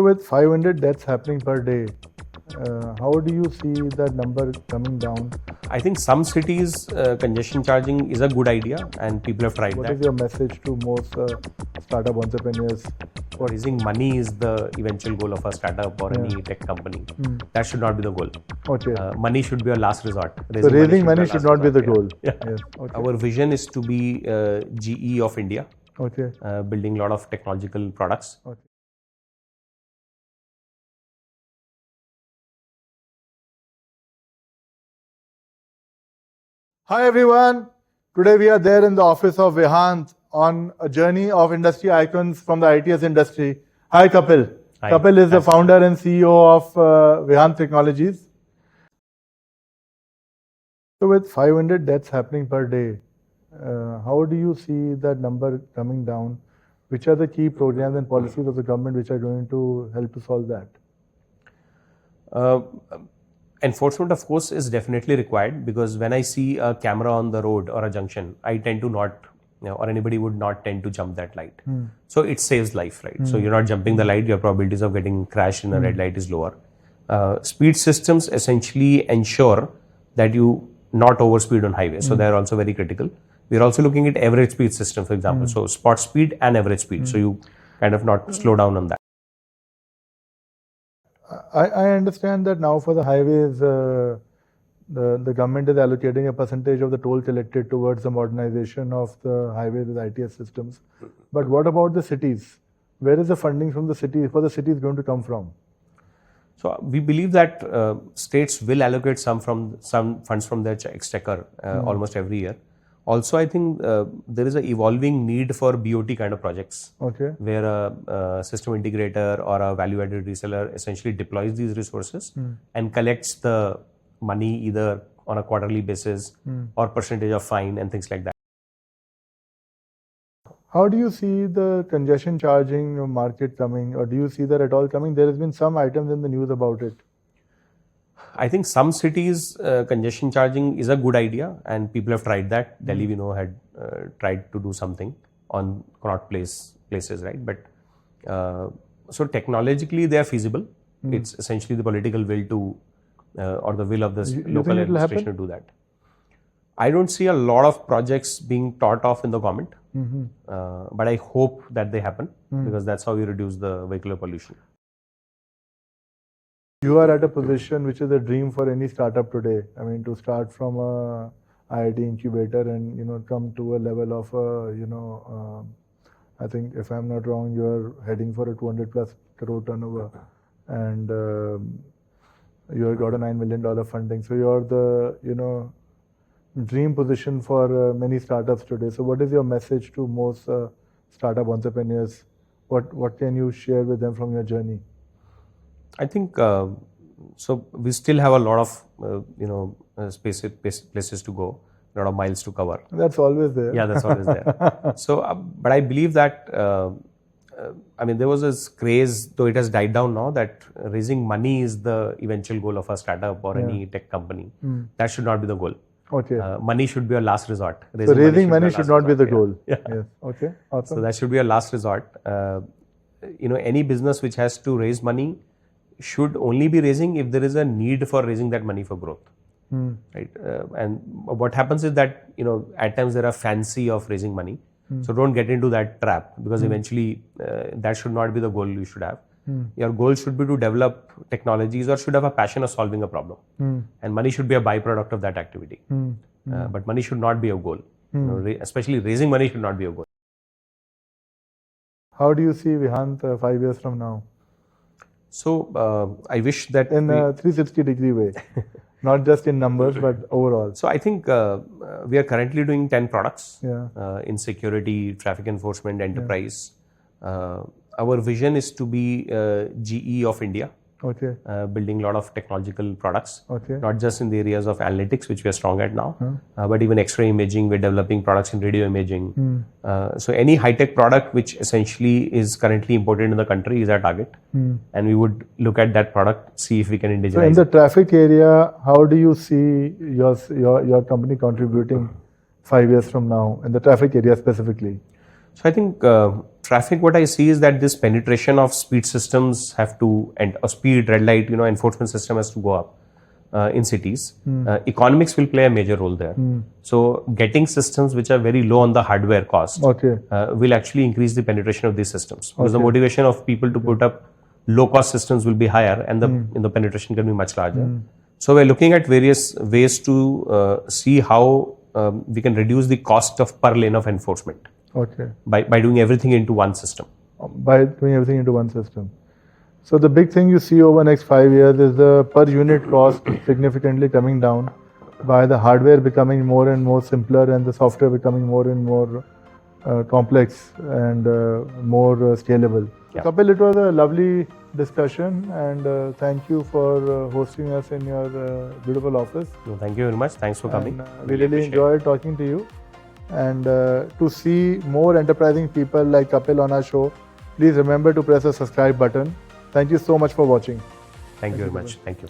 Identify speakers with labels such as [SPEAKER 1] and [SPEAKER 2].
[SPEAKER 1] with 500 deaths happening per day, how do you see that number coming down?
[SPEAKER 2] I think some cities congestion charging is a good idea and people have tried
[SPEAKER 1] What
[SPEAKER 2] that.
[SPEAKER 1] is your message to most startup entrepreneurs?
[SPEAKER 2] Raising money is the eventual goal of a startup or any tech company. That should not be the goal.
[SPEAKER 1] Okay.
[SPEAKER 2] Money should be a last resort.
[SPEAKER 1] So raising money should not be the goal.
[SPEAKER 2] Yeah.
[SPEAKER 1] Yes. Okay.
[SPEAKER 2] Our vision is to be GE of India.
[SPEAKER 1] Okay.
[SPEAKER 2] Building a lot of technological products.
[SPEAKER 1] Okay. Hi everyone. Today we are there in the office of Vehant on a journey of industry icons from the ITS industry. Hi Kapil.
[SPEAKER 2] Hi.
[SPEAKER 1] Kapil is the founder and CEO of Vehant Technologies. So with 500 deaths happening per day, how do you see that number coming down? Which are the key programs and policies of the government which are going to help to solve that?
[SPEAKER 2] Enforcement, of course, is definitely required, because when I see a camera on the road or a junction, I tend to not, or anybody would not tend to jump that light. So it saves life, right? So you're not jumping the light, your probabilities of getting crashed in a red light is lower. Speed systems essentially ensure that you not overspeed on highways. So they're also very critical. We're also looking at average speed system, for example. So spot speed and average speed. So you kind of not slow down on that.
[SPEAKER 1] I understand that now for the highways, the government is allocating a percentage of the toll collected towards the modernization of the highways with ITS systems. But what about the cities? Where is the funding from the cities for the cities going to come from?
[SPEAKER 2] So we believe that states will allocate some funds from their exchequer almost every year. Also, I think there is an evolving need for BOT kind of projects, where a system integrator or a value-added reseller essentially deploys these resources and collects the money either on a quarterly basis or percentage of fine and things like that.
[SPEAKER 1] How do you see the congestion charging market coming, or do you see that at all coming? There has been some items in the news about it.
[SPEAKER 2] I think some cities congestion charging is a good idea and people have tried that. Delhi, we know, had tried to do something on Connaught places, right? But so technologically they are feasible. It's essentially the political will to or the will of the local administration to do that. I don't see a lot of projects being thought of in the government, but I hope that they happen, because that's how we reduce the vehicular pollution.
[SPEAKER 1] You are at a position which is a dream for any startup today. I mean, to start from a IIT incubator and come to a level of I think, if I'm not wrong, you are heading for a 200+ crore turnover, and you have got a $9 million funding. So you're the dream position for many startups today. So what is your message to most startup entrepreneurs? What can you share with them from your journey?
[SPEAKER 2] I think so. We still have a lot of places to go, a lot of miles to cover.
[SPEAKER 1] That's always there.
[SPEAKER 2] Yeah, that's always there. So, but I believe that I mean, there was this craze, though it has died down now, that raising money is the eventual goal of a startup or any tech company. That should not be the goal.
[SPEAKER 1] Okay.
[SPEAKER 2] Money should be a last resort.
[SPEAKER 1] So raising money should not be the goal.
[SPEAKER 2] Yeah.
[SPEAKER 1] Yes. Okay. Awesome.
[SPEAKER 2] So that should be a last resort. Any business which has to raise money should only be raising if there is a need for raising that money for growth, right? And what happens is that at times there are fancy of raising money, so don't get into that trap, because eventually that should not be the goal you should have. Your goal should be to develop technologies or should have a passion of solving a problem, and money should be a byproduct of that activity. But money should not be a goal. Especially raising money should not be a goal.
[SPEAKER 1] How do you see Vehant 5 years from now?
[SPEAKER 2] So I wish that
[SPEAKER 1] in a 360-degree way, not just in numbers, but overall.
[SPEAKER 2] So I think we are currently doing 10 products in security, traffic enforcement, enterprise. Our vision is to be GE of India. Building a lot of technological products, not just in the areas of analytics, which we are strong at now, but even X-ray imaging. We're developing products in radio imaging. So any high-tech product which essentially is currently imported in the country is our target, and we would look at that product, see if we can indigenize.
[SPEAKER 1] So in the traffic area, how do you see your company contributing 5 years from now in the traffic area specifically?
[SPEAKER 2] So I think traffic, what I see is that this penetration of speed systems have to, and a speed red light, enforcement system has to go up in cities. Economics will play a major role there. So getting systems which are very low on the hardware cost will actually increase the penetration of these systems, because the motivation of people to put up low cost systems will be higher, and the penetration can be much larger. So we're looking at various ways to see how we can reduce the cost of per lane of enforcement. By doing everything into one system.
[SPEAKER 1] So the big thing you see over the next 5 years is the per unit cost significantly coming down by the hardware becoming more and more simpler and the software becoming more and more complex and more scalable.
[SPEAKER 2] Yeah.
[SPEAKER 1] Kapil, it was a lovely discussion, and thank you for hosting us in your beautiful office.
[SPEAKER 2] No, thank you very much. Thanks for coming.
[SPEAKER 1] We really enjoyed talking to you. And to see more enterprising people like Kapil on our show, please remember to press the subscribe button. Thank you so much for watching.
[SPEAKER 2] Thank you very much. Thank you.